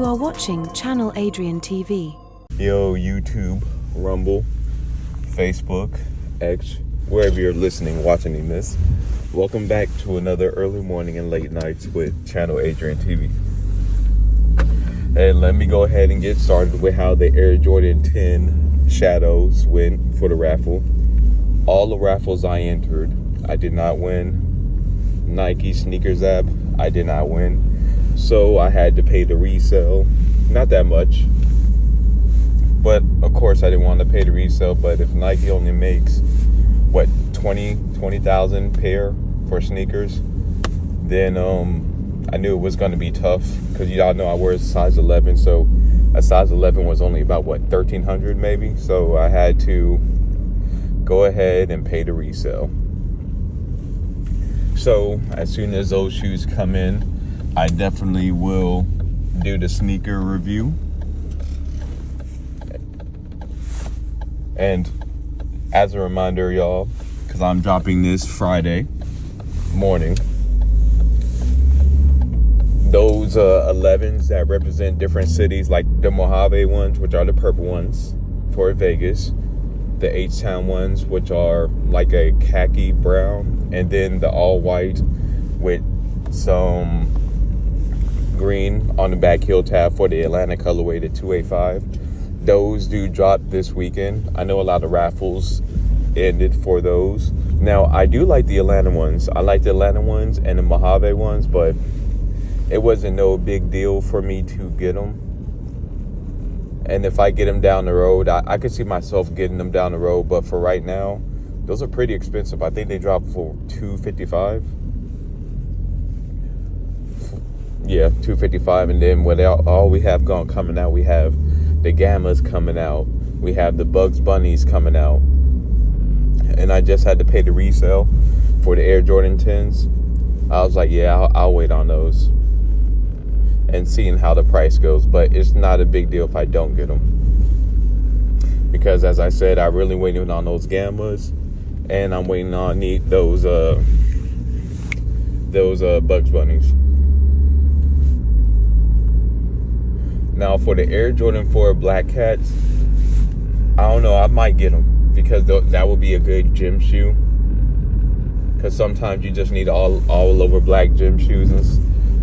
are watching Channel Adrian TV. Yo, YouTube, Rumble, Facebook, X, wherever you're listening, watching this. Welcome back to another early morning and late nights with Channel Adrian TV. And let me go ahead and get started with how the Air Jordan 10 Shadows went for the raffle. All the raffles I entered, I did not win. Nike sneakers app, I did not win. So I had to pay the resale. Not that much. But of course I didn't want to pay the resale. But if Nike only makes, 20,000 pair for sneakers, then I knew it was going to be tough. Because y'all know I wear a size 11. So a size 11 was only about, $1,300 maybe. So I had to go ahead and pay the resale. So as soon as those shoes come in, I definitely will do the sneaker review. And as a reminder, y'all, because I'm dropping this Friday morning, those 11s that represent different cities, like the Mojave ones, which are the purple ones for Vegas, the H-Town ones, which are like a khaki brown, and then the all white with some green on the back heel tab for the Atlanta colorway, the 285. Those do drop this weekend. I know a lot of raffles ended for those. Now, I do like the Atlanta ones. I like the Atlanta ones and the Mojave ones, but it wasn't no big deal for me to get them. And if I get them down the road, I could see myself getting them down the road. But for right now, those are pretty expensive. I think they dropped for $255. Yeah, $255. And then what all we have coming out, we have the Gammas coming out. We have the Bugs Bunnies coming out. And I just had to pay the resale for the Air Jordan 10s. I was like, yeah, I'll wait on those. And seeing how the price goes. But it's not a big deal if I don't get them. Because as I said, I'm really waiting on those Gammas. And I'm waiting on those Bugs Bunnies. Now for the Air Jordan 4 Black Cats, I don't know, I might get them. Because that would be a good gym shoe. Because sometimes you just need all over black gym shoes.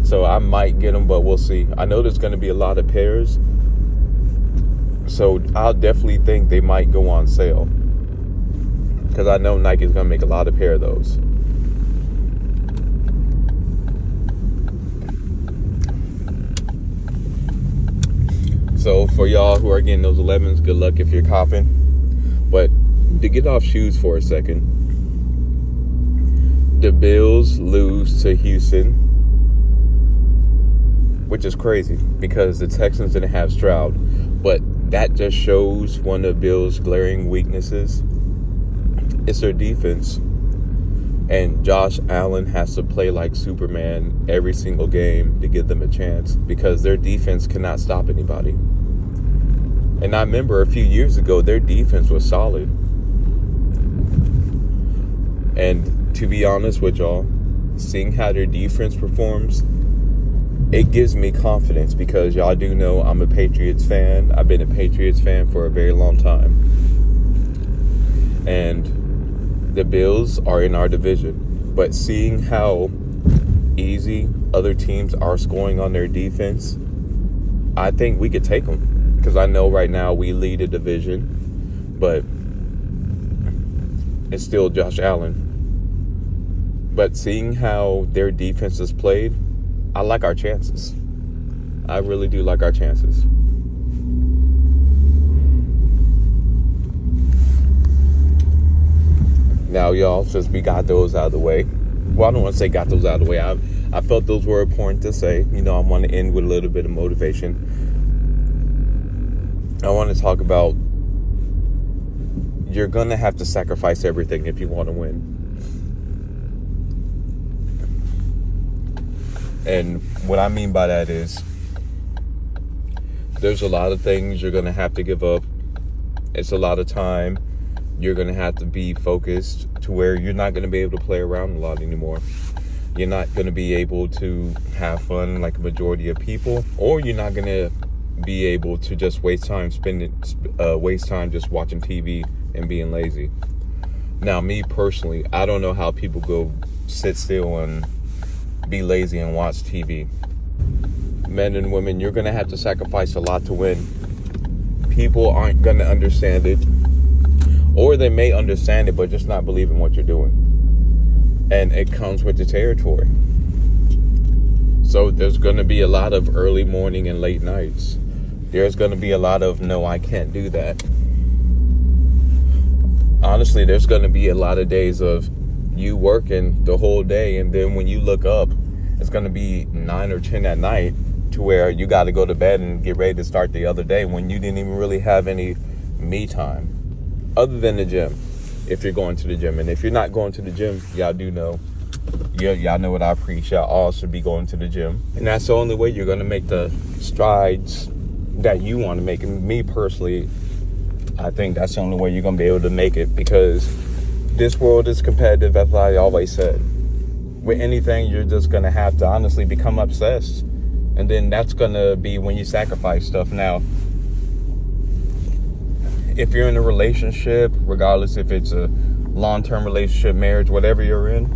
So I might get them, but we'll see. I know there's going to be a lot of pairs. So I'll definitely think they might go on sale. Because I know Nike's going to make a lot of pair of those. So for y'all who are getting those 11s, good luck if you're copping. But to get off shoes for a second, the Bills lose to Houston. Which is crazy because the Texans didn't have Stroud. But that just shows one of Bill's glaring weaknesses. It's their defense. And Josh Allen has to play like Superman every single game to give them a chance. Because their defense cannot stop anybody. And I remember a few years ago, their defense was solid. And to be honest with y'all, seeing how their defense performs, it gives me confidence because y'all do know I'm a Patriots fan. I've been a Patriots fan for a very long time. And the Bills are in our division. But seeing how easy other teams are scoring on their defense, I think we could take them. Because I know right now we lead the division. But it's still Josh Allen. But seeing how their defense is played, I like our chances. I really do like our chances. Now, y'all, since we got those out of the way, well, I don't want to say got those out of the way. I felt those were important to say. You know, I want to end with a little bit of motivation. I want to talk about you're going to have to sacrifice everything if you want to win. And what I mean by that is there's a lot of things you're going to have to give up. It's a lot of time. You're going to have to be focused to where you're not going to be able to play around a lot anymore. You're not going to be able to have fun like a majority of people, or you're not going to be able to just waste time just watching TV and being lazy. Now, me personally, I don't know how people go sit still and be lazy and watch TV. Men and women, you're going to have to sacrifice a lot to win. People aren't going to understand it, or they may understand it but just not believe in what you're doing. And it comes with the territory. So there's going to be a lot of early morning and late nights. There's going to be a lot of, no, I can't do that. Honestly, there's going to be a lot of days of you working the whole day, and then when you look up, it's going to be 9 or 10 at night, to where you got to go to bed and get ready to start the other day when you didn't even really have any me time other than the gym, if you're going to the gym. And if you're not going to the gym, y'all know what I preach. Y'all all should be going to the gym. And that's the only way you're going to make the strides that you want to make. And me personally, I think that's the only way you're going to be able to make it, because this world is competitive, as I always said. With anything, you're just going to have to honestly become obsessed. And then that's going to be when you sacrifice stuff. Now, if you're in a relationship, regardless if it's a long-term relationship, marriage, whatever you're in,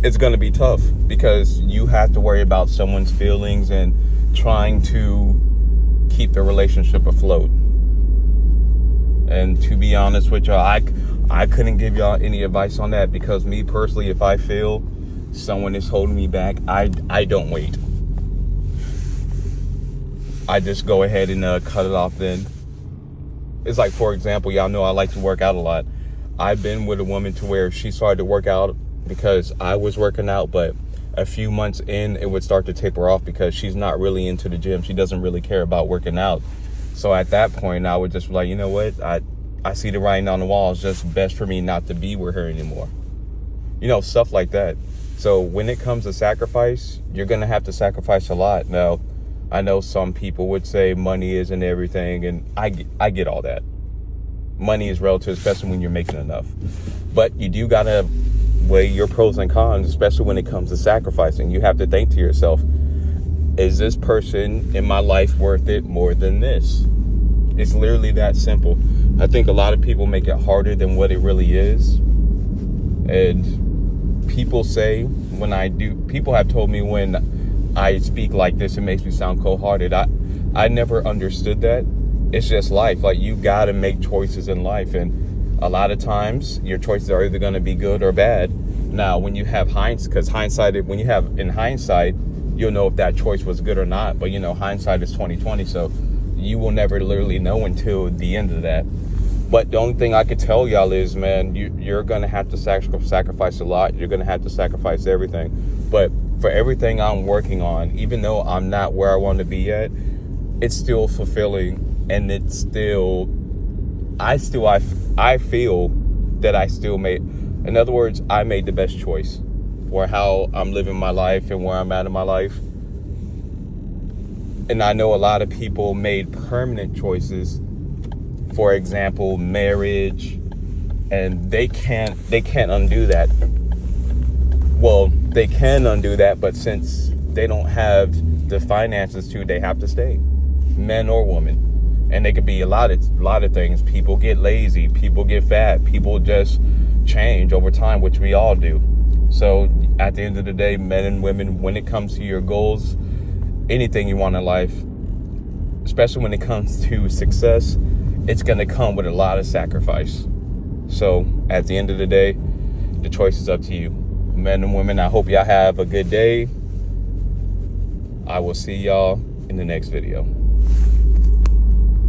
it's going to be tough, because you have to worry about someone's feelings and trying to keep the relationship afloat. And to be honest with y'all, I couldn't give y'all any advice on that, because me personally, if I feel someone is holding me back, I don't wait. I just go ahead and cut it off then. It's like, for example, y'all know I like to work out a lot. I've been with a woman to where she started to work out because I was working out, but a few months in, it would start to taper off because she's not really into the gym. She doesn't really care about working out. So at that point, I would just be like, you know what? I see the writing on the wall. It's just best for me not to be with her anymore. You know, stuff like that. So when it comes to sacrifice, you're going to have to sacrifice a lot. Now, I know some people would say money isn't everything, and I get all that. Money is relative, especially when you're making enough. But you do got to weigh your pros and cons, especially when it comes to sacrificing. You have to think to yourself, is this person in my life worth it more than this? It's literally that simple. I think a lot of people make it harder than what it really is. And people have told me when I speak like this, it makes me sound cold-hearted. I never understood that. It's just life. Like, you got to make choices in life. And a lot of times your choices are either going to be good or bad. Now, when you have hindsight, you'll know if that choice was good or not. But, hindsight is 20/20. So you will never literally know until the end of that. But the only thing I could tell y'all is, man, you're going to have to sacrifice a lot. You're going to have to sacrifice everything. But for everything I'm working on, even though I'm not where I want to be at, it's still fulfilling. And it's still, I feel that I still in other words, I made the best choice for how I'm living my life and where I'm at in my life. And I know a lot of people made permanent choices, for example, marriage, and they can't undo that. Well, they can undo that, but since they don't have the finances to, they have to stay, men or women. And they could be a lot of things. People get lazy, people get fat, people just change over time, which we all do. So at the end of the day, men and women, when it comes to your goals, anything you want in life, especially when it comes to success, it's going to come with a lot of sacrifice. So at the end of the day, the choice is up to you. Men and women, I hope y'all have a good day. I will see y'all in the next video.